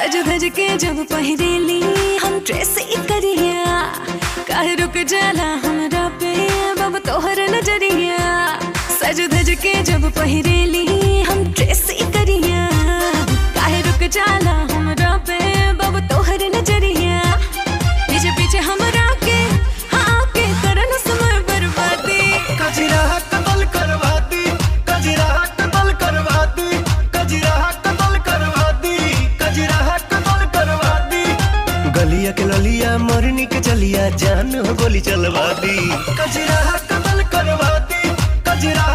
सज धज के जब पहिरेली हम ड्रेस करिया, काहे रुक जाला हमरा पे बाबा तोहर नजरिया। सज धज के जब पहिरेली हम ड्रेस करिया, काहे रुक जाला हमरा पे बाबा तोहर नजरिया। पीछे पीछे हमरा के हाँ के करन समय बर्बादी। कजरा कतल करवा दी, कजरा कतल करवा दी, कजरा कतल करवा दी, कजरा कतल करवा दी। गलिया के ललिया मोरनी के चलिया जान हो गोली चलवा दी। कजरा कतल करवा दी, कजरा